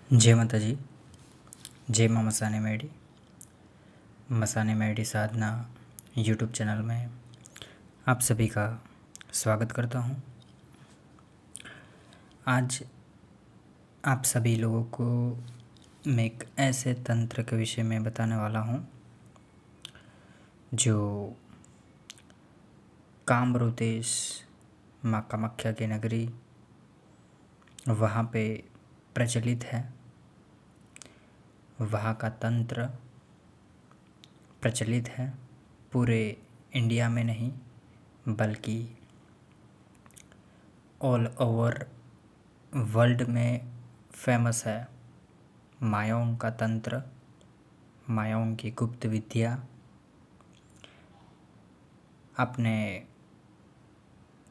जय माता जी। जय माँ मसाने मेडी साधना यूट्यूब चैनल में आप सभी का स्वागत करता हूँ। आज आप सभी लोगों को मैं एक ऐसे तंत्र के विषय में बताने वाला हूँ जो कामरू देश माँ कामाख्या की नगरी वहाँ पे प्रचलित है। वहाँ का तंत्र प्रचलित है, पूरे इंडिया में नहीं बल्कि ऑल ओवर वर्ल्ड में फेमस है। मायोंग का तंत्र, मायोंग की गुप्त विद्या। आपने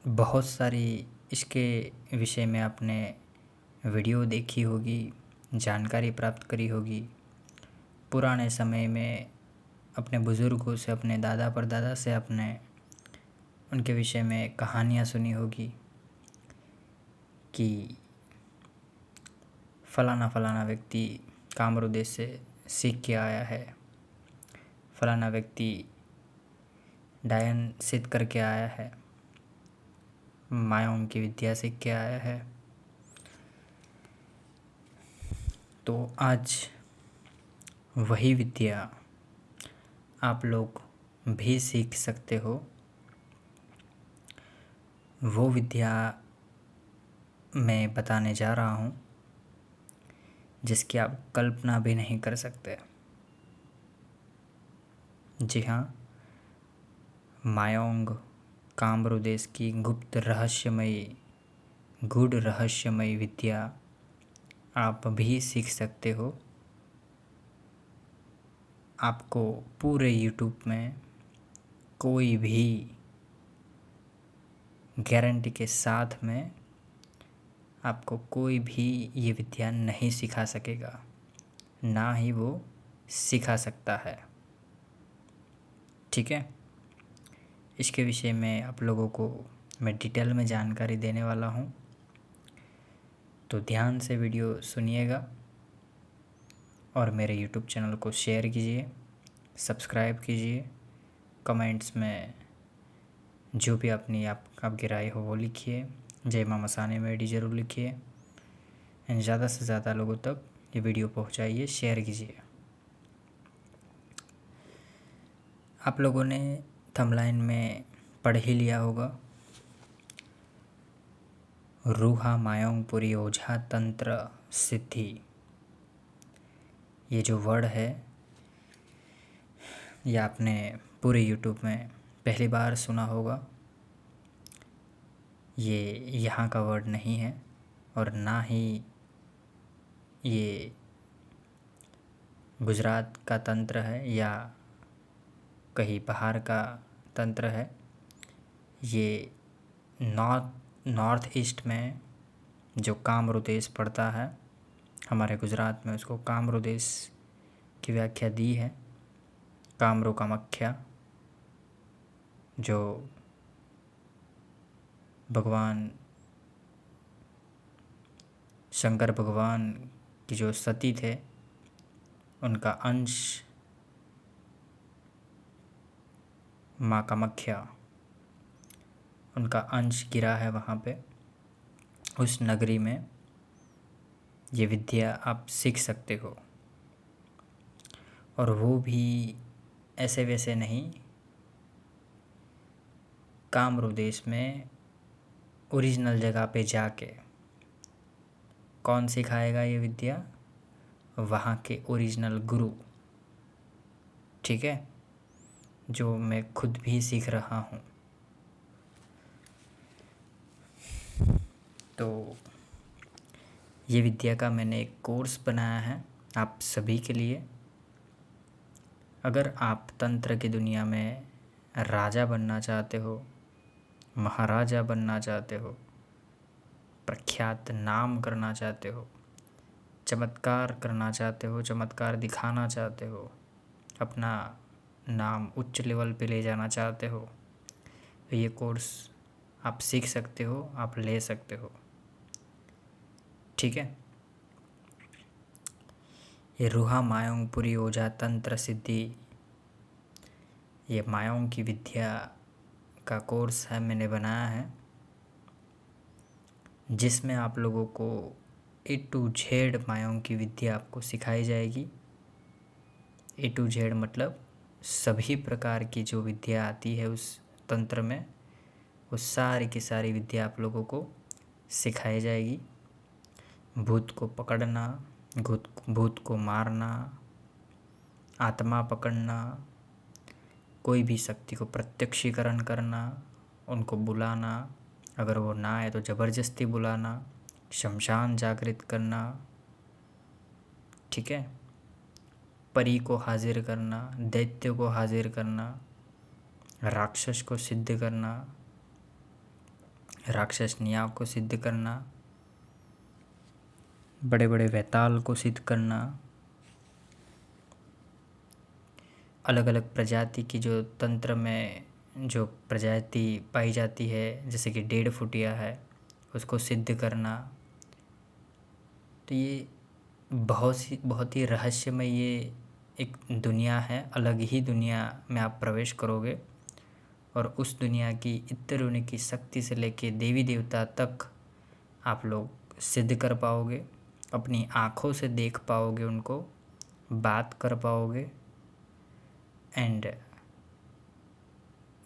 बहुत सारी इसके विषय में आपने वीडियो देखी होगी, जानकारी प्राप्त करी होगी। पुराने समय में अपने बुज़ुर्गों से, अपने दादा परदादा से आपने उनके विषय में कहानियाँ सुनी होगी कि फ़लाना फ़लाना व्यक्ति कामरू देश से सीख के आया है, फ़लाना व्यक्ति डायन सिद्ध करके आया है, मायोंग की विद्या सीख के आया है। तो आज वही विद्या आप लोग भी सीख सकते हो। वो विद्या मैं बताने जा रहा हूँ जिसकी आप कल्पना भी नहीं कर सकते। जी हाँ, मायोंग कामरू देश की गुप्त रहस्यमयी, गूढ़ रहस्यमयी विद्या आप भी सीख सकते हो। आपको पूरे यूट्यूब में कोई भी गारंटी के साथ में आपको कोई भी ये विद्या नहीं सिखा सकेगा, ना ही वो सिखा सकता है। ठीक है, इसके विषय में आप लोगों को मैं डिटेल में जानकारी देने वाला हूँ, तो ध्यान से वीडियो सुनिएगा और मेरे यूट्यूब चैनल को शेयर कीजिए, सब्सक्राइब कीजिए। कमेंट्स में जो भी आपकी राय हो वो लिखिए। जय माँ मसाने मेडी ज़रूर लिखिए एंड ज़्यादा से ज़्यादा लोगों तक ये वीडियो पहुंचाइए, शेयर कीजिए। आप लोगों ने थंबनेल में पढ़ ही लिया होगा, रूहा मायोंगपुरी ओझा तंत्र सिद्धि। ये जो वर्ड है ये आपने पूरे यूट्यूब में पहली बार सुना होगा। ये यहाँ का वर्ड नहीं है और ना ही ये गुजरात का तंत्र है या कहीं बाहर का तंत्र है। ये नॉर्थ ईस्ट में जो कामरू देश पड़ता है, हमारे गुजरात में उसको कामरू देश की व्याख्या दी है। कामरू कामाख्या जो भगवान शंकर भगवान की जो सती थे उनका अंश माँ कामाख्या, उनका अंश गिरा है वहाँ पे, उस नगरी में ये विद्या आप सीख सकते हो। और वो भी ऐसे वैसे नहीं, कामरू देश में ओरिजिनल जगह पे जाके। कौन सिखाएगा ये विद्या? वहाँ के ओरिजिनल गुरु। ठीक है, जो मैं खुद भी सीख रहा हूँ। तो ये विद्या का मैंने एक कोर्स बनाया है आप सभी के लिए। अगर आप तंत्र की दुनिया में राजा बनना चाहते हो, महाराजा बनना चाहते हो, प्रख्यात नाम करना चाहते हो, चमत्कार करना चाहते हो, चमत्कार दिखाना चाहते हो, अपना नाम उच्च लेवल पे ले जाना चाहते हो, तो ये कोर्स आप सीख सकते हो, आप ले सकते हो। ठीक है, ये रूहा मायोंग पुरी ओझा तंत्र सिद्धि, ये मायोंग की विद्या का कोर्स है, मैंने बनाया है, जिसमें आप लोगों को ए टू जेड मायोंग की विद्या आपको सिखाई जाएगी। ए टू जेड मतलब सभी प्रकार की जो विद्या आती है उस तंत्र में, वो सारी की सारी विद्या आप लोगों को सिखाई जाएगी। भूत को पकड़ना, भूत को मारना, आत्मा पकड़ना, कोई भी शक्ति को प्रत्यक्षीकरण करना, उनको बुलाना, अगर वो ना आए तो ज़बरदस्ती बुलाना, शमशान जागृत करना, ठीक है, परी को हाजिर करना, दैत्य को हाजिर करना, राक्षस को सिद्ध करना, राक्षस नियाव को सिद्ध करना, बड़े बड़े वैताल को सिद्ध करना, अलग अलग प्रजाति की जो तंत्र में जो प्रजाति पाई जाती है, जैसे कि 1.5 फुटिया है, उसको सिद्ध करना। तो ये बहुत ही रहस्यमय ये एक दुनिया है, अलग ही दुनिया में आप प्रवेश करोगे और उस दुनिया की इत्र होने की शक्ति से लेके देवी देवता तक आप लोग सिद्ध कर पाओगे, अपनी आँखों से देख पाओगे, उनको बात कर पाओगे एंड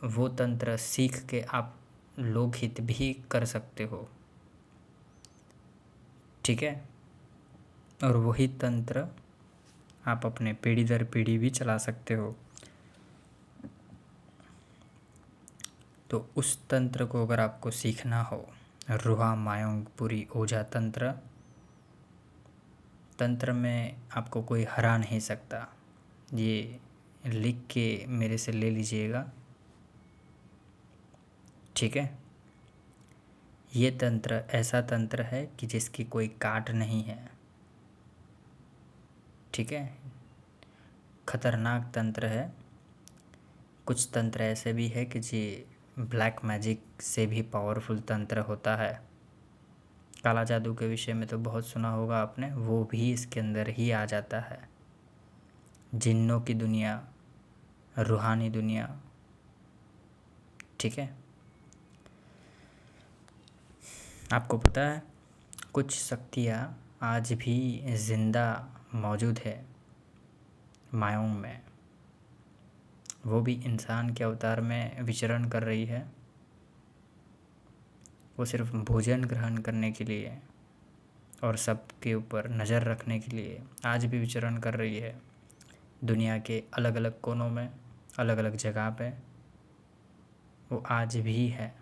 वो तंत्र सीख के आप लोकहित भी कर सकते हो, ठीक है। और वही तंत्र आप अपने पीढ़ी दर पीढ़ी भी चला सकते हो। तो उस तंत्र को अगर आपको सीखना हो, रूहा मायोंग पुरी ओझा तंत्र में आपको कोई हरा नहीं सकता। ये लिख के मेरे से ले लीजिएगा, ठीक है। ये तंत्र ऐसा तंत्र है कि जिसकी कोई काट नहीं है, ठीक है। खतरनाक तंत्र है। कुछ तंत्र ऐसे भी है कि जी ब्लैक मैजिक से भी पावरफुल तंत्र होता है। काला जादू के विषय में तो बहुत सुना होगा आपने, वो भी इसके अंदर ही आ जाता है। जिन्नों की दुनिया, रूहानी दुनिया, ठीक है। आपको पता है कुछ शक्तियाँ आज भी ज़िंदा मौजूद है मायोंग में, वो भी इंसान के अवतार में विचरण कर रही है। वो सिर्फ भोजन ग्रहण करने के लिए और सबके ऊपर नज़र रखने के लिए आज भी विचरण कर रही है दुनिया के अलग अलग कोनों में, अलग अलग जगह पे वो आज भी है,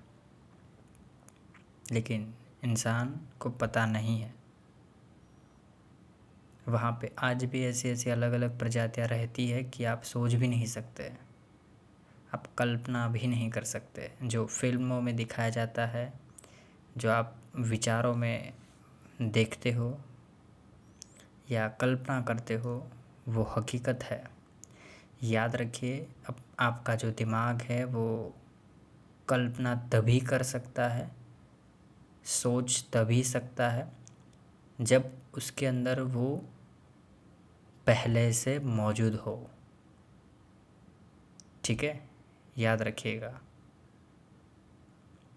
लेकिन इंसान को पता नहीं है। वहाँ पे आज भी ऐसी ऐसी अलग अलग प्रजातियाँ रहती है कि आप सोच भी नहीं सकते, आप कल्पना भी नहीं कर सकते। जो फिल्मों में दिखाया जाता है, जो आप विचारों में देखते हो या कल्पना करते हो, वो हकीकत है। याद रखिए, अब आपका जो दिमाग है वो कल्पना तभी कर सकता है, सोच तभी सकता है जब उसके अंदर वो पहले से मौजूद हो, ठीक है। याद रखिएगा,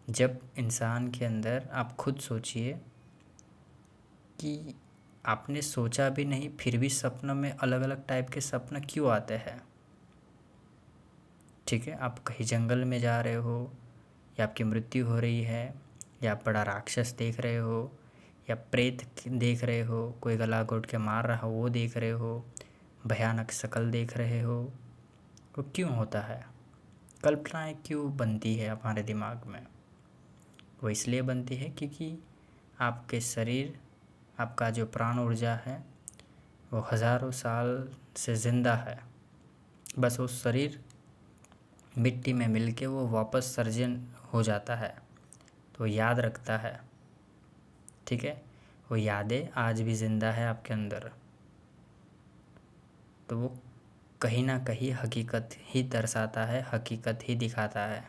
जब इंसान के अंदर, आप खुद सोचिए कि आपने सोचा भी नहीं फिर भी सपनों में अलग अलग टाइप के सपने क्यों आते हैं, ठीक है। आप कहीं जंगल में जा रहे हो या आपकी मृत्यु हो रही है या आप बड़ा राक्षस देख रहे हो या प्रेत देख रहे हो, कोई गला घोट के मार रहा हो वो देख रहे हो, भयानक शक्ल देख रहे हो, वो क्यों होता है? कल्पनाएं क्यों बनती है हमारे दिमाग में? वो इसलिए बनती है क्योंकि आपके शरीर, आपका जो प्राण ऊर्जा है वो हज़ारों साल से ज़िंदा है, बस वो शरीर मिट्टी में मिलके वो वापस सर्जन हो जाता है, तो याद रखता है, ठीक है। वो यादें आज भी ज़िंदा है आपके अंदर, तो वो कहीं ना कहीं हकीकत ही दर्शाता है, हकीकत ही दिखाता है।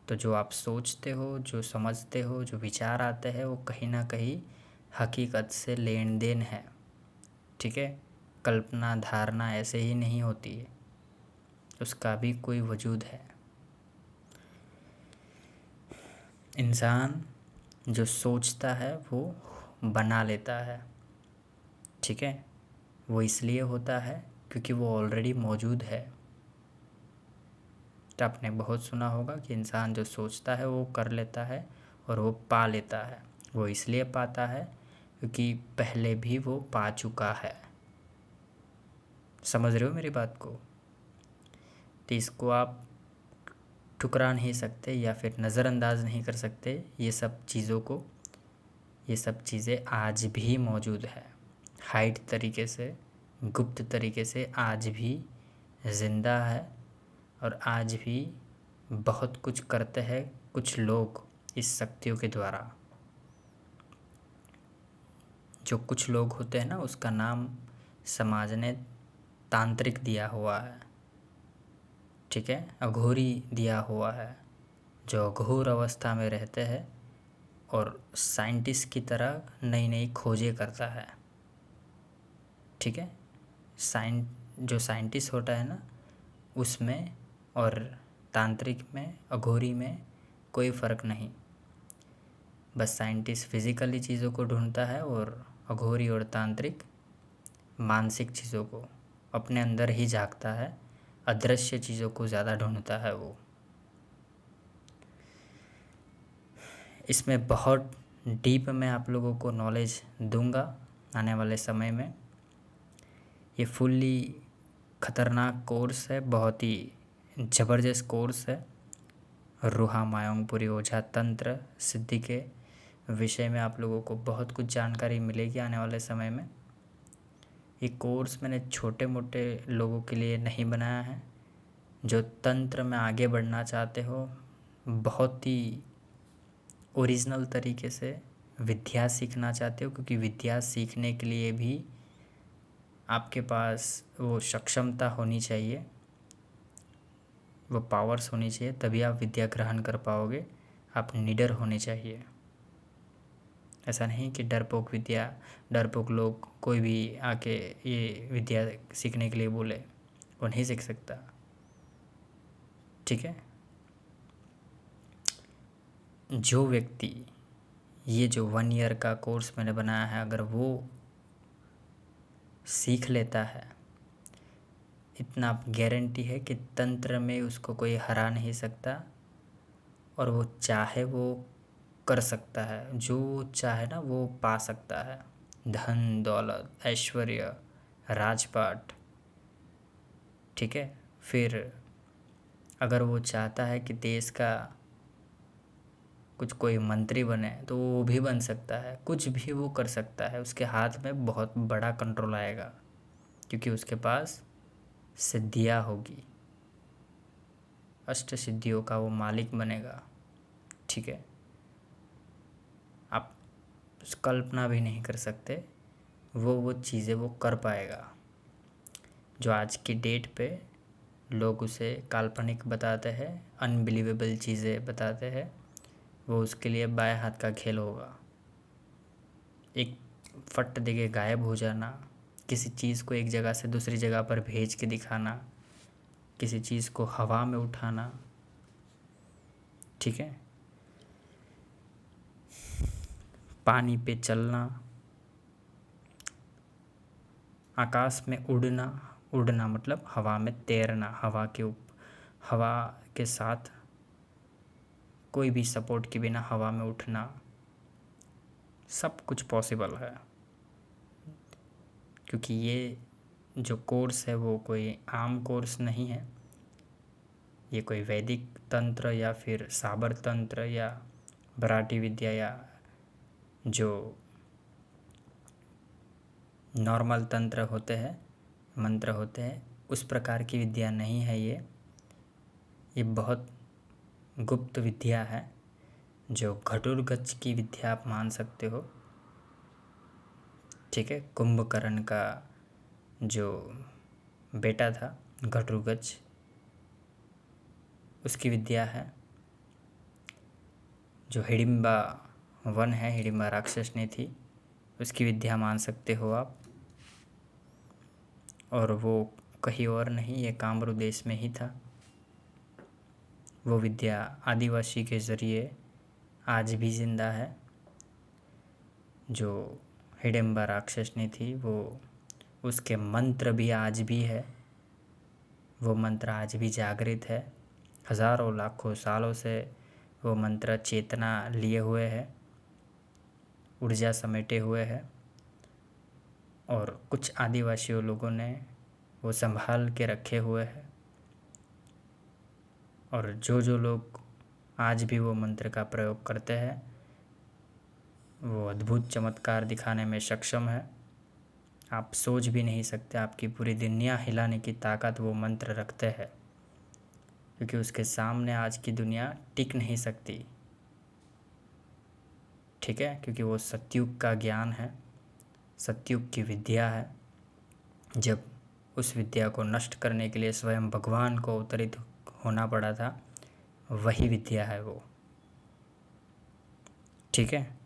तो जो आप सोचते हो, जो समझते हो, जो विचार आते हैं, वो कहीं ना कहीं हकीकत से लेन देन है। ठीक है। कल्पना धारणा ऐसे ही नहीं होती है, उसका भी कोई वजूद है। इंसान जो सोचता है वो बना लेता है, ठीक है। वो इसलिए होता है क्योंकि वो ऑलरेडी मौजूद है। तो आपने बहुत सुना होगा कि इंसान जो सोचता है वो कर लेता है और वो पा लेता है। वो इसलिए पाता है क्योंकि पहले भी वो पा चुका है। समझ रहे हो मेरी बात को? तो इसको आप ठुकरा नहीं सकते या फिर नज़रअंदाज नहीं कर सकते ये सब चीज़ों को। ये सब चीज़ें आज भी मौजूद है, हाइड तरीके से, गुप्त तरीके से आज भी ज़िंदा है। और आज भी बहुत कुछ करते हैं कुछ लोग इस शक्तियों के द्वारा। जो कुछ लोग होते हैं ना, उसका नाम समाज ने तांत्रिक दिया हुआ है, ठीक है, अघोरी दिया हुआ है। जो अघोर अवस्था में रहते हैं और साइंटिस्ट की तरह नई नई खोजें करता है, ठीक है। जो साइंटिस्ट होता है ना, उसमें और तांत्रिक में, अघोरी में कोई फ़र्क नहीं। बस साइंटिस्ट फिज़िकली चीज़ों को ढूंढता है और अघोरी और तांत्रिक मानसिक चीज़ों को अपने अंदर ही झांकता है, अदृश्य चीज़ों को ज़्यादा ढूंढता है वो। इसमें बहुत डीप मैं आप लोगों को नॉलेज दूंगा आने वाले समय में। ये फुल्ली ख़तरनाक कोर्स है, बहुत ही ज़बरदस्त कोर्स है। रूहा मायोंगपुरी ओझा तंत्र सिद्धि के विषय में आप लोगों को बहुत कुछ जानकारी मिलेगी आने वाले समय में। ये कोर्स मैंने छोटे मोटे लोगों के लिए नहीं बनाया है। जो तंत्र में आगे बढ़ना चाहते हो, बहुत ही ओरिजिनल तरीके से विद्या सीखना चाहते हो, क्योंकि विद्या सीखने के लिए भी आपके पास वो सक्षमता होनी चाहिए, वो पावर्स होनी चाहिए, तभी आप विद्या ग्रहण कर पाओगे। आप निडर होने चाहिए। ऐसा नहीं कि डरपोक लोग कोई भी आके ये विद्या सीखने के लिए बोले, वो नहीं सीख सकता, ठीक है। जो व्यक्ति ये जो 1 ईयर का कोर्स मैंने बनाया है, अगर वो सीख लेता है, इतना गारंटी है कि तंत्र में उसको कोई हरा नहीं सकता। और वो चाहे वो कर सकता है, जो चाहे ना वो पा सकता है। धन दौलत ऐश्वर्य राजपाट, ठीक है। फिर अगर वो चाहता है कि देश का कुछ कोई मंत्री बने तो वो भी बन सकता है, कुछ भी वो कर सकता है। उसके हाथ में बहुत बड़ा कंट्रोल आएगा, क्योंकि उसके पास सिद्धियाँ होगी, अष्ट सिद्धियों का वो मालिक बनेगा, ठीक है। आप कल्पना भी नहीं कर सकते वो चीज़ें वो कर पाएगा जो आज की डेट पे लोग उसे काल्पनिक बताते हैं, अनबिलीवेबल चीज़ें बताते हैं। वो उसके लिए बाएं हाथ का खेल होगा। एक फट देके गायब हो जाना, किसी चीज़ को एक जगह से दूसरी जगह पर भेज के दिखाना, किसी चीज़ को हवा में उठाना, ठीक है। पानी पे चलना, आकाश में उड़ना मतलब हवा में तैरना, हवा के साथ कोई भी सपोर्ट के बिना हवा में उठना, सब कुछ पॉसिबल है। क्योंकि ये जो कोर्स है वो कोई आम कोर्स नहीं है। ये कोई वैदिक तंत्र या फिर साबर तंत्र या भराठी विद्या या जो नॉर्मल तंत्र होते हैं, मंत्र होते हैं, उस प्रकार की विद्या नहीं है। ये बहुत गुप्त विद्या है, जो घटुरगच्छ की विद्या आप मान सकते हो, ठीक है। कुंभकर्ण का जो बेटा था घटुरगच्छ, उसकी विद्या है। जो हिडिंबा वन है, हिडिंबा राक्षसनी थी, उसकी विद्या मान सकते हो आप। और वो कहीं और नहीं, ये कामरू देश में ही था। वो विद्या आदिवासी के ज़रिए आज भी ज़िंदा है। जो हिडिंबा राक्षसनी थी वो, उसके मंत्र भी आज भी है। वो मंत्र आज भी जागृत है। हज़ारों लाखों सालों से वो मंत्र चेतना लिए हुए है, ऊर्जा समेटे हुए है, और कुछ आदिवासियों लोगों ने वो संभाल के रखे हुए हैं। और जो लोग आज भी वो मंत्र का प्रयोग करते हैं वो अद्भुत चमत्कार दिखाने में सक्षम है। आप सोच भी नहीं सकते, आपकी पूरी दुनिया हिलाने की ताकत वो मंत्र रखते हैं, क्योंकि उसके सामने आज की दुनिया टिक नहीं सकती। ठीक है, क्योंकि वो सतयुग का ज्ञान है, सतयुग की विद्या है। जब उस विद्या को नष्ट करने के लिए स्वयं भगवान को अवतरित होना पड़ा था, वही विद्या है वो। ठीक है,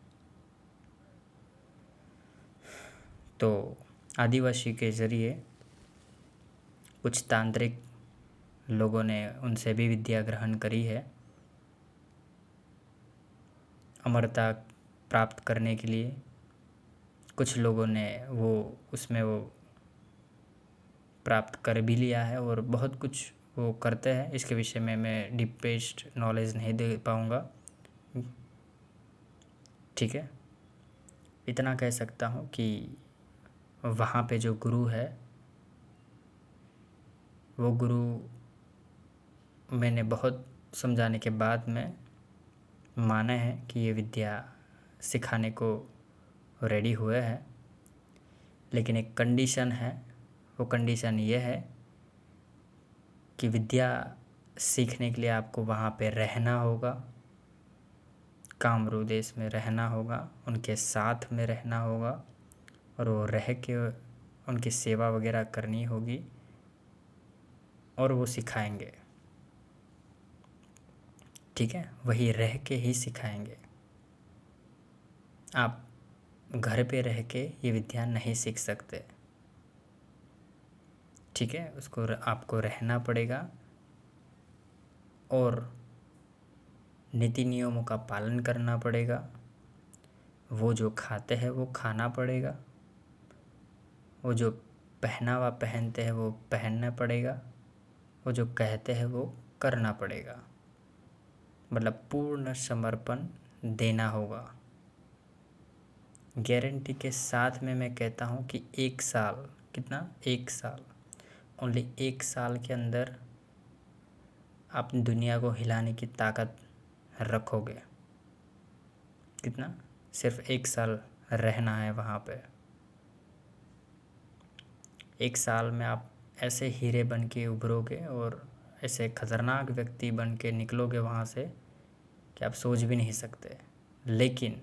तो आदिवासी के ज़रिए कुछ तांत्रिक लोगों ने उनसे भी विद्या ग्रहण करी है अमरता प्राप्त करने के लिए। कुछ लोगों ने वो उसमें वो प्राप्त कर भी लिया है और बहुत कुछ वो करते हैं। इसके विषय में मैं डीपेस्ट नॉलेज नहीं दे पाऊँगा। ठीक है, इतना कह सकता हूँ कि वहाँ पे जो गुरु है, वो गुरु मैंने बहुत समझाने के बाद में माना है कि ये विद्या सिखाने को रेडी हुए हैं। लेकिन एक कंडीशन है, वो कंडीशन ये है कि विद्या सीखने के लिए आपको वहाँ पे रहना होगा, कामरू देश में रहना होगा, उनके साथ में रहना होगा, और वो रह के उनकी सेवा वगैरह करनी होगी और वो सिखाएंगे। ठीक है, वही रह के ही सिखाएंगे। आप घर पे रह के ये विद्या नहीं सीख सकते। ठीक है, उसको आपको रहना पड़ेगा और नीति नियमों का पालन करना पड़ेगा। वो जो खाते हैं वो खाना पड़ेगा, वो जो पहनावा पहनते हैं वो पहनना पड़ेगा, वो जो कहते हैं वो करना पड़ेगा। मतलब पूर्ण समर्पण देना होगा। गारंटी के साथ में मैं कहता हूँ कि 1 साल, कितना, 1 साल, ओनली 1 साल के अंदर आप दुनिया को हिलाने की ताकत रखोगे। कितना, सिर्फ 1 साल रहना है वहाँ पे। 1 साल में आप ऐसे हीरे बन के उभरोगे और ऐसे खतरनाक व्यक्ति बन के निकलोगे वहाँ से कि आप सोच भी नहीं सकते। लेकिन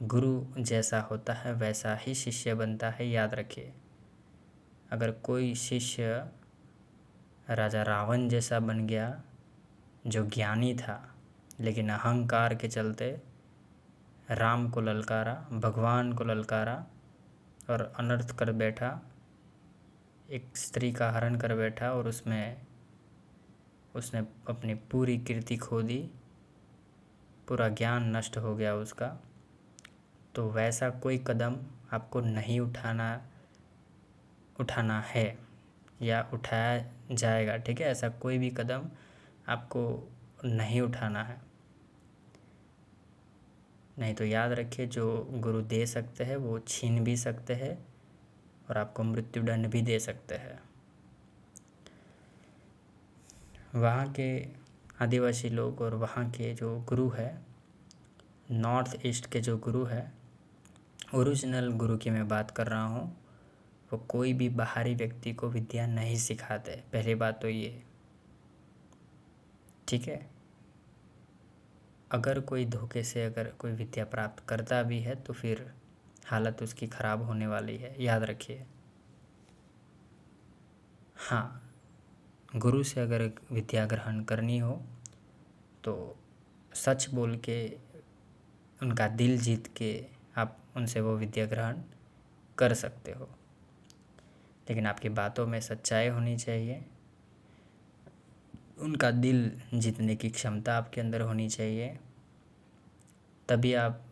गुरु जैसा होता है वैसा ही शिष्य बनता है, याद रखिए। अगर कोई शिष्य राजा रावण जैसा बन गया, जो ज्ञानी था लेकिन अहंकार के चलते राम को ललकारा, भगवान को ललकारा और अनर्थ कर बैठा, एक स्त्री का हरण कर बैठा और उसने अपनी पूरी कीर्ति खो दी, पूरा ज्ञान नष्ट हो गया उसका, तो वैसा कोई कदम आपको नहीं उठाना है या उठाया जाएगा। ठीक है, ऐसा कोई भी कदम आपको नहीं उठाना है। नहीं तो याद रखिए, जो गुरु दे सकते हैं वो छीन भी सकते हैं और आपको मृत्युदंड भी दे सकते हैं। वहाँ के आदिवासी लोग और वहाँ के जो गुरु है, नॉर्थ ईस्ट के जो गुरु है, ओरिजिनल गुरु की मैं बात कर रहा हूँ, वो कोई भी बाहरी व्यक्ति को विद्या नहीं सिखाते। पहली बात तो ये। ठीक है, अगर कोई धोखे से अगर कोई विद्या प्राप्त करता भी है तो फिर हालत उसकी ख़राब होने वाली है, याद रखिए। हाँ, गुरु से अगर विद्या ग्रहण करनी हो तो सच बोल के, उनका दिल जीत के आप उनसे वो विद्या ग्रहण कर सकते हो। लेकिन आपकी बातों में सच्चाई होनी चाहिए, उनका दिल जीतने की क्षमता आपके अंदर होनी चाहिए, तभी आप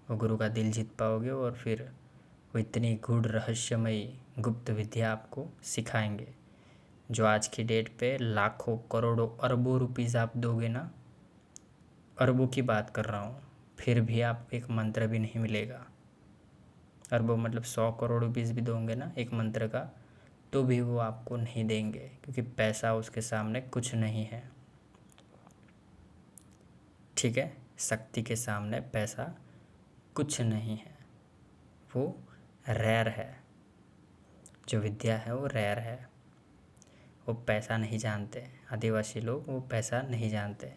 वो गुरु का दिल जीत पाओगे और फिर वो इतनी गूढ़ रहस्यमयी गुप्त विद्या आपको सिखाएंगे जो आज की डेट पे लाखों करोड़ों अरबों रुपीस आप दोगे ना, अरबों की बात कर रहा हूँ, फिर भी आपको एक मंत्र भी नहीं मिलेगा। अरबों मतलब 100 करोड़ रुपीस भी दोगे ना एक मंत्र का, तो भी वो आपको नहीं देंगे, क्योंकि पैसा उसके सामने कुछ नहीं है। ठीक है, शक्ति के सामने पैसा कुछ नहीं है, वो रेयर है। जो विद्या है वो रेयर है, वो पैसा नहीं जानते। आदिवासी लोग वो पैसा नहीं जानते,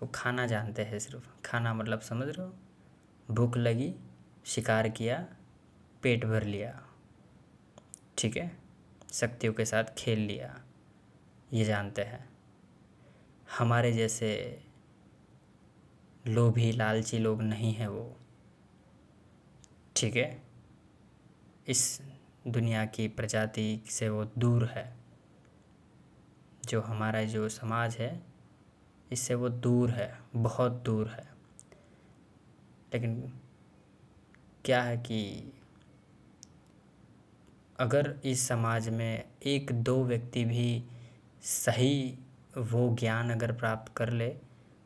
वो खाना जानते हैं। सिर्फ खाना मतलब समझ रहे हो, भूख लगी, शिकार किया, पेट भर लिया, ठीक है, शक्तियों के साथ खेल लिया, ये जानते हैं। हमारे जैसे लोभी लालची लोग नहीं हैं वो, ठीक है। इस दुनिया की प्रजाति से वो दूर है, जो हमारा जो समाज है इससे वो दूर है, बहुत दूर है। लेकिन क्या है कि अगर इस समाज में एक दो व्यक्ति भी सही वो ज्ञान अगर प्राप्त कर ले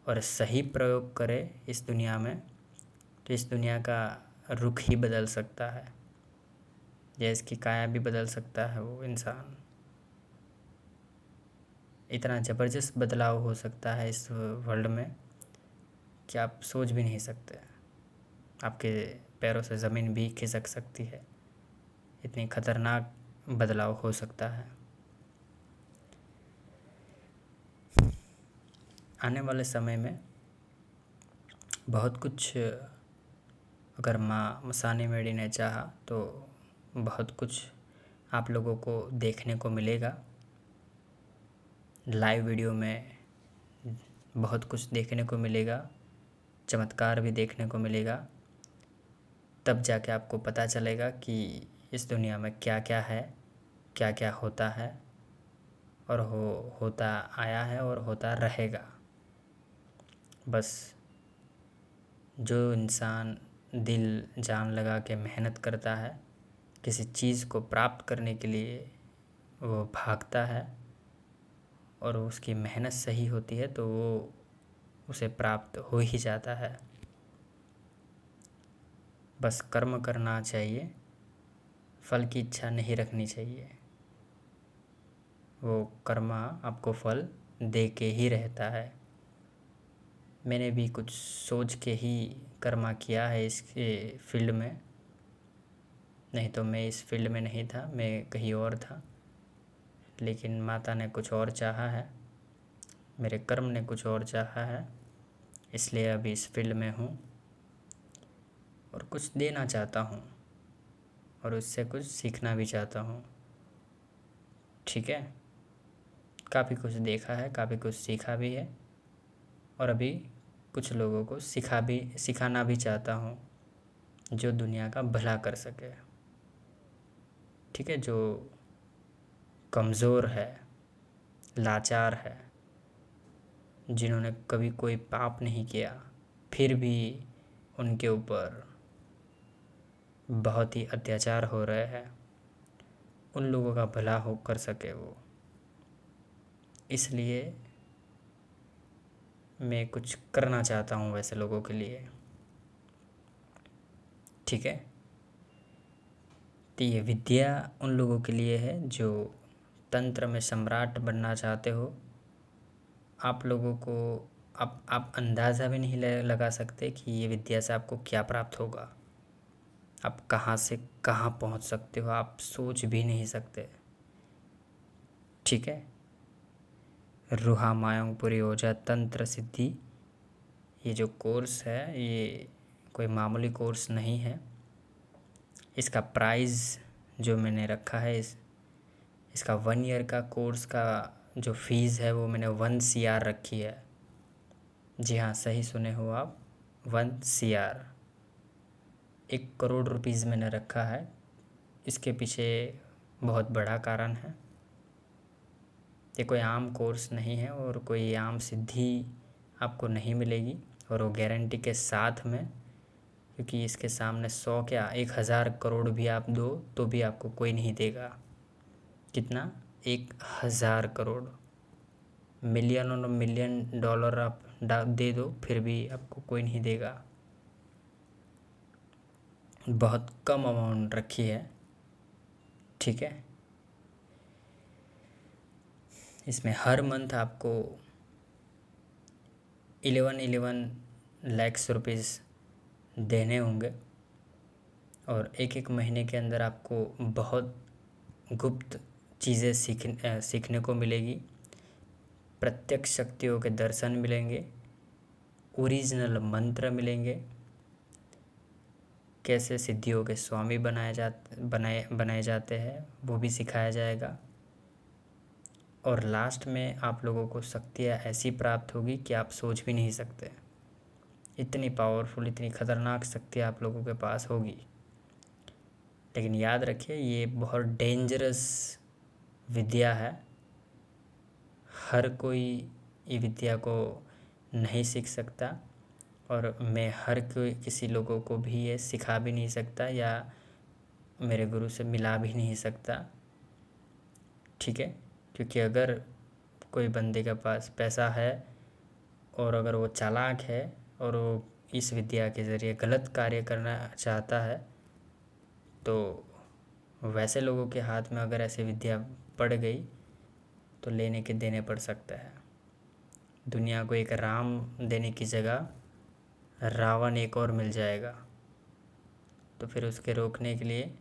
और सही प्रयोग करे इस दुनिया में, तो इस दुनिया का रुख ही बदल सकता है, या इसकी काया भी बदल सकता है। वो इंसान, इतना ज़बरदस्त बदलाव हो सकता है इस वर्ल्ड में कि आप सोच भी नहीं सकते। आपके पैरों से ज़मीन भी खिसक सकती है, इतनी खतरनाक बदलाव हो सकता है। आने वाले समय में बहुत कुछ, अगर माँ मसानी मेडी ने चाहा तो बहुत कुछ आप लोगों को देखने को मिलेगा। लाइव वीडियो में बहुत कुछ देखने को मिलेगा, चमत्कार भी देखने को मिलेगा। तब जाके आपको पता चलेगा कि इस दुनिया में क्या क्या है, क्या क्या होता है, और होता आया है और होता रहेगा। बस जो इंसान दिल जान लगा के मेहनत करता है, किसी चीज़ को प्राप्त करने के लिए वो भागता है और उसकी मेहनत सही होती है तो वो उसे प्राप्त हो ही जाता है। बस कर्म करना चाहिए, फल की इच्छा नहीं रखनी चाहिए। वो कर्मा आपको फल दे के ही रहता है। मैंने भी कुछ सोच के ही कर्मा किया है इसके फील्ड में, नहीं तो मैं इस फील्ड में नहीं था, मैं कहीं और था। लेकिन माता ने कुछ और चाहा है, मेरे कर्म ने कुछ और चाहा है, इसलिए अभी इस फील्ड में हूँ और कुछ देना चाहता हूँ और उससे कुछ सीखना भी चाहता हूँ। ठीक है, काफ़ी कुछ देखा है, काफ़ी कुछ सीखा भी है, और अभी कुछ लोगों को सिखाना भी चाहता हूँ जो दुनिया का भला कर सके। ठीक है, जो कमज़ोर है, लाचार है, जिन्होंने कभी कोई पाप नहीं किया फिर भी उनके ऊपर बहुत ही अत्याचार हो रहे हैं, उन लोगों का भला हो कर सके वो। इसलिए मैं कुछ करना चाहता हूँ वैसे लोगों के लिए। ठीक है, तो ये विद्या उन लोगों के लिए है जो तंत्र में सम्राट बनना चाहते हो। आप लोगों को आप अंदाज़ा भी नहीं लगा सकते कि ये विद्या से आपको क्या प्राप्त होगा, आप कहाँ से कहाँ पहुँच सकते हो, आप सोच भी नहीं सकते। ठीक है, रुहा मायोंगपुरी ओझा तंत्र सिद्धि, ये जो कोर्स है ये कोई मामूली कोर्स नहीं है। इसका प्राइस जो मैंने रखा है, इसका 1 ईयर का कोर्स का जो फ़ीस है वो मैंने 1 CR रखी है। जी हाँ, सही सुने हो आप, 1 CR, 1 करोड़ रुपीज़ मैंने रखा है। इसके पीछे बहुत बड़ा कारण है। ये कोई आम कोर्स नहीं है और कोई आम सिद्धि आपको नहीं मिलेगी, और वो गारंटी के साथ में, क्योंकि इसके सामने 100 क्या 1000 करोड़ भी आप दो तो भी आपको कोई नहीं देगा। कितना? 1000 करोड़। मिलियन और मिलियन डॉलर आप दे दो फिर भी आपको कोई नहीं देगा। बहुत कम अमाउंट रखी है, ठीक है। इसमें हर मंथ आपको 11 लाख रुपीज़ देने होंगे, और एक एक महीने के अंदर आपको बहुत गुप्त चीज़ें सीखने को मिलेगी। प्रत्यक्ष शक्तियों के दर्शन मिलेंगे, ओरिजिनल मंत्र मिलेंगे, कैसे सिद्धियों के स्वामी बनाए जाते हैं वो भी सिखाया जाएगा। और लास्ट में आप लोगों को शक्तियाँ ऐसी प्राप्त होगी कि आप सोच भी नहीं सकते। इतनी पावरफुल, इतनी खतरनाक शक्तियाँ आप लोगों के पास होगी। लेकिन याद रखिए, ये बहुत डेंजरस विद्या है। हर कोई ये विद्या को नहीं सीख सकता, और मैं हर कोई किसी लोगों को भी ये सिखा भी नहीं सकता या मेरे गुरु से मिला भी नहीं सकता, ठीक है। क्योंकि अगर कोई बंदे के पास पैसा है और अगर वो चालाक है और वो इस विद्या के ज़रिए गलत कार्य करना चाहता है, तो वैसे लोगों के हाथ में अगर ऐसी विद्या पड़ गई तो लेने के देने पड़ सकता है। दुनिया को एक राम देने की जगह रावण एक और मिल जाएगा, तो फिर उसके रोकने के लिए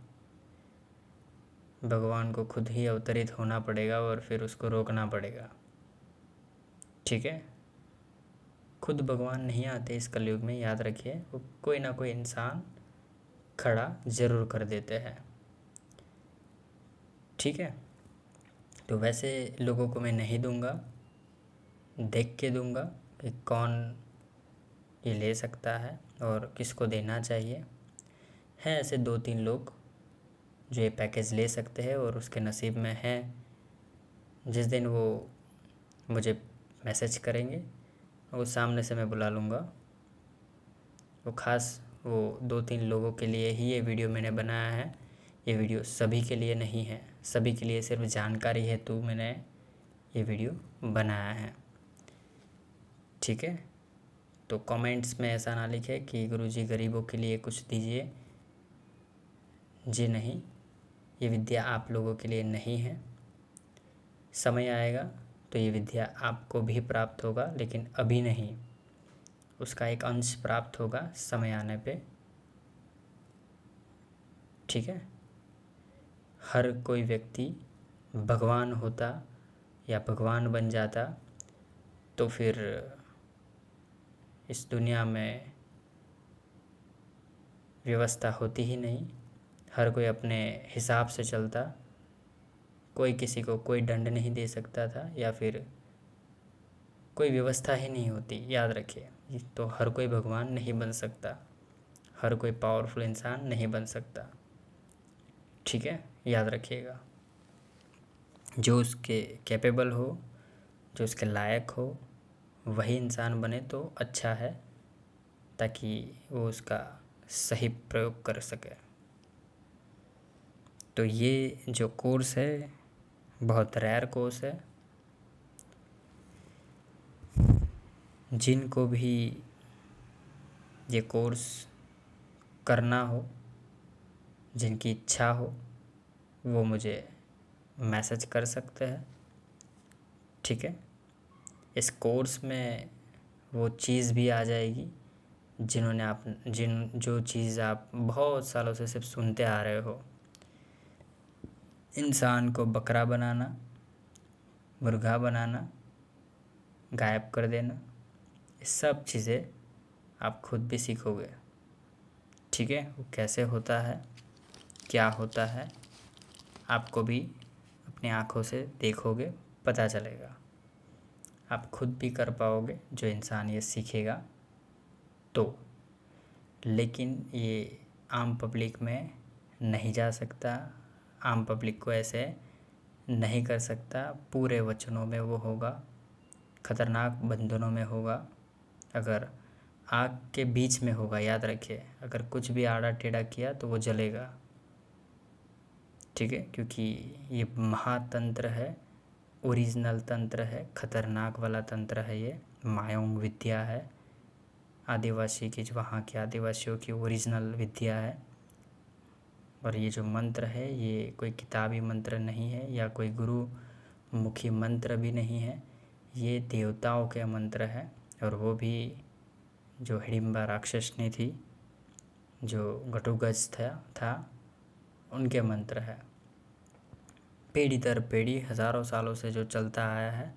भगवान को खुद ही अवतरित होना पड़ेगा और फिर उसको रोकना पड़ेगा, ठीक है। खुद भगवान नहीं आते इस कलयुग में, याद रखिए। वो कोई ना कोई इंसान खड़ा ज़रूर कर देते हैं, ठीक है। तो वैसे लोगों को मैं नहीं दूंगा, देख के दूंगा कि कौन ये ले सकता है और किसको देना चाहिए। हैं ऐसे 2-3 लोग जो ये पैकेज ले सकते हैं और उसके नसीब में हैं। जिस दिन वो मुझे मैसेज करेंगे वो सामने से मैं बुला लूँगा। वो ख़ास वो 2-3 लोगों के लिए ही ये वीडियो मैंने बनाया है। ये वीडियो सभी के लिए नहीं है, सभी के लिए सिर्फ जानकारी हेतु मैंने ये वीडियो बनाया है, ठीक है। तो कमेंट्स में ऐसा ना लिखे कि गुरुजी गरीबों के लिए कुछ दीजिए। जी नहीं, ये विद्या आप लोगों के लिए नहीं है। समय आएगा तो ये विद्या आपको भी प्राप्त होगा, लेकिन अभी नहीं। उसका एक अंश प्राप्त होगा समय आने पे, ठीक है। हर कोई व्यक्ति भगवान होता या भगवान बन जाता तो फिर इस दुनिया में व्यवस्था होती ही नहीं। हर कोई अपने हिसाब से चलता, कोई किसी को कोई दंड नहीं दे सकता था, या फिर कोई व्यवस्था ही नहीं होती, याद रखिए। तो हर कोई भगवान नहीं बन सकता, हर कोई पावरफुल इंसान नहीं बन सकता, ठीक है, याद रखिएगा। जो उसके कैपेबल हो, जो उसके लायक हो, वही इंसान बने तो अच्छा है, ताकि वो उसका सही प्रयोग कर सके। तो ये जो कोर्स है बहुत रेयर कोर्स है। जिनको भी ये कोर्स करना हो, जिनकी इच्छा हो, वो मुझे मैसेज कर सकते हैं, ठीक है। इस कोर्स में वो चीज़ भी आ जाएगी जो चीज़ आप बहुत सालों से सिर्फ सुनते आ रहे हो। इंसान को बकरा बनाना, मुर्गा बनाना, गायब कर देना, ये सब चीज़ें आप खुद भी सीखोगे, ठीक है। वो कैसे होता है, क्या होता है, आपको भी अपनी आँखों से देखोगे, पता चलेगा। आप खुद भी कर पाओगे जो इंसान ये सीखेगा तो। लेकिन ये आम पब्लिक में नहीं जा सकता, आम पब्लिक को ऐसे नहीं कर सकता। पूरे वचनों में वो होगा, खतरनाक बंधनों में होगा, अगर आग के बीच में होगा। याद रखिए, अगर कुछ भी आड़ा टेढ़ा किया तो वो जलेगा, ठीक है, क्योंकि ये महातंत्र है, ओरिजिनल तंत्र है, खतरनाक वाला तंत्र है, ये मायोंग विद्या है, आदिवासी की, जो वहाँ के आदिवासियों की ओरिजिनल विद्या है। और ये जो मंत्र है ये कोई किताबी मंत्र नहीं है या कोई गुरु मुखी मंत्र भी नहीं है, ये देवताओं के मंत्र है। और वो भी जो हिडिंबा राक्षसनी थी, जो घटोत्कच था उनके मंत्र है। पीढ़ी दर पीढ़ी हज़ारों सालों से जो चलता आया है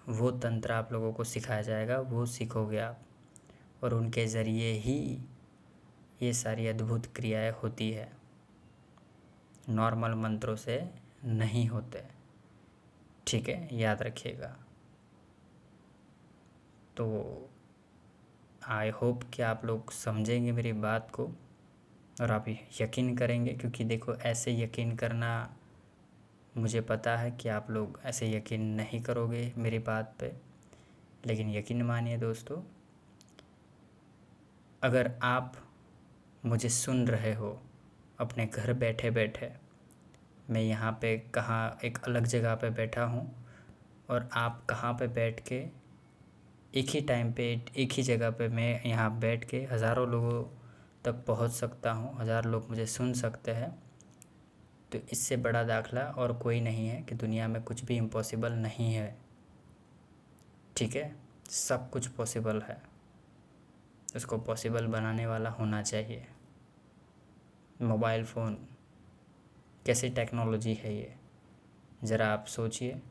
वो तंत्र आप लोगों को सिखाया जाएगा, वो सीखोगे आप, और उनके ज़रिए ही ये सारी अद्भुत क्रियाएं होती है, नॉर्मल मंत्रों से नहीं होते, ठीक है, याद रखिएगा। तो आई होप कि आप लोग समझेंगे मेरी बात को और आप यकीन करेंगे, क्योंकि देखो ऐसे यकीन करना, मुझे पता है कि आप लोग ऐसे यकीन नहीं करोगे मेरी बात पे, लेकिन यकीन मानिए दोस्तों, अगर आप मुझे सुन रहे हो अपने घर बैठे बैठे, मैं यहाँ पे कहाँ एक अलग जगह पे बैठा हूँ और आप कहाँ पे बैठ के एक ही टाइम पे एक ही जगह पे मैं यहाँ बैठ के हज़ारों लोगों तक पहुँच सकता हूँ, 1000 लोग मुझे सुन सकते हैं। तो इससे बड़ा दाखला और कोई नहीं है कि दुनिया में कुछ भी इम्पॉसिबल नहीं है, ठीक है, सब कुछ पॉसिबल है, उसको पॉसिबल बनाने वाला होना चाहिए। मोबाइल फ़ोन कैसी टेक्नोलॉजी है ये, ज़रा आप सोचिए।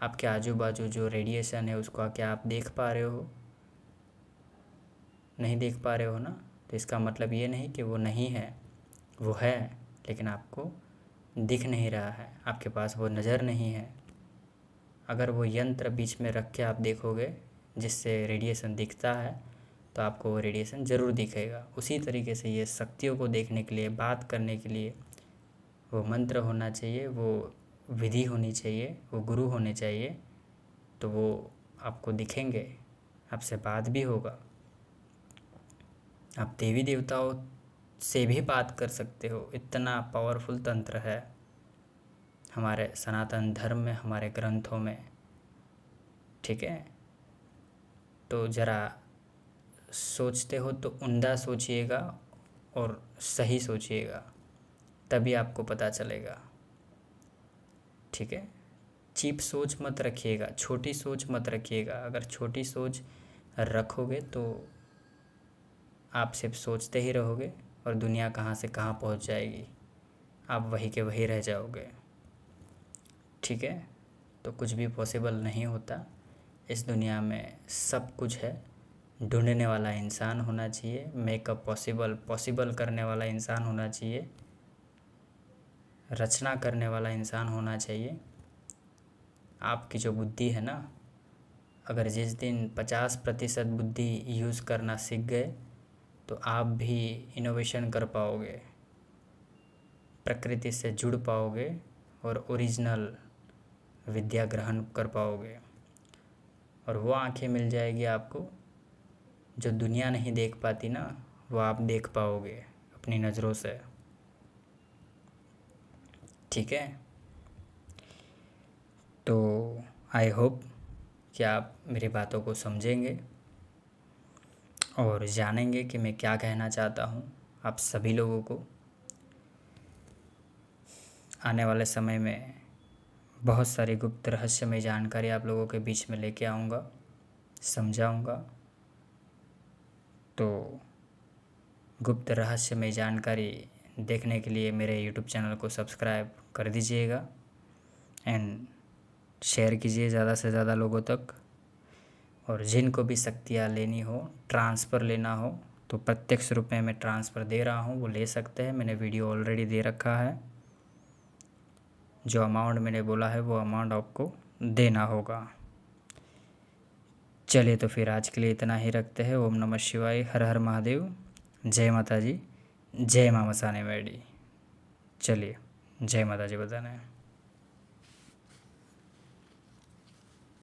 आपके आजू बाजू जो रेडिएशन है उसको क्या आप देख पा रहे हो? नहीं देख पा रहे हो ना, तो इसका मतलब ये नहीं कि वो नहीं है, वो है, लेकिन आपको दिख नहीं रहा है, आपके पास वो नज़र नहीं है। अगर वो यंत्र बीच में रख के आप देखोगे जिससे रेडिएशन दिखता है, तो आपको वो रेडिएशन ज़रूर दिखेगा। उसी तरीके से ये शक्तियों को देखने के लिए, बात करने के लिए वो मंत्र होना चाहिए, वो विधि होनी चाहिए, वो गुरु होने चाहिए, तो वो आपको दिखेंगे, आपसे बात भी होगा। आप देवी देवताओं से भी बात कर सकते हो, इतना पावरफुल तंत्र है हमारे सनातन धर्म में, हमारे ग्रंथों में, ठीक है। तो ज़रा सोचते हो तो उम्दा सोचिएगा और सही सोचिएगा, तभी आपको पता चलेगा, ठीक है। चीप सोच मत रखिएगा, छोटी सोच मत रखिएगा। अगर छोटी सोच रखोगे तो आप सिर्फ सोचते ही रहोगे और दुनिया कहाँ से कहाँ पहुँच जाएगी, आप वहीं के वहीं रह जाओगे, ठीक है। तो कुछ भी पॉसिबल नहीं होता इस दुनिया में, सब कुछ है। ढूंढने वाला इंसान होना चाहिए, मेकअप पॉसिबल करने वाला इंसान होना चाहिए, रचना करने वाला इंसान होना चाहिए। आपकी जो बुद्धि है ना, अगर जिस दिन 50% बुद्धि यूज़ करना सीख गए तो आप भी इनोवेशन कर पाओगे, प्रकृति से जुड़ पाओगे और ओरिजिनल विद्या ग्रहण कर पाओगे। और वो आंखें मिल जाएगी आपको जो दुनिया नहीं देख पाती ना, वो आप देख पाओगे अपनी नज़रों से, ठीक है। तो आई होप कि आप मेरी बातों को समझेंगे और जानेंगे कि मैं क्या कहना चाहता हूँ आप सभी लोगों को। आने वाले समय में बहुत सारी गुप्त रहस्यमय जानकारी आप लोगों के बीच में लेके आऊँगा, समझाऊँगा। तो गुप्त रहस्यमय जानकारी देखने के लिए मेरे यूट्यूब चैनल को सब्सक्राइब कर दीजिएगा एंड शेयर कीजिए ज़्यादा से ज़्यादा लोगों तक। और जिनको भी शक्तियाँ लेनी हो, ट्रांसफ़र लेना हो, तो प्रत्यक्ष रूप में मैं ट्रांसफ़र दे रहा हूँ, वो ले सकते हैं। मैंने वीडियो ऑलरेडी दे रखा है, जो अमाउंट मैंने बोला है वो अमाउंट आपको देना होगा। चलिए तो फिर आज के लिए इतना ही रखते हैं। ओम नमः शिवाय, हर हर महादेव, जय माता जी, जय माँ मसाने मैडी। चलिए, जय माता जी बताना है।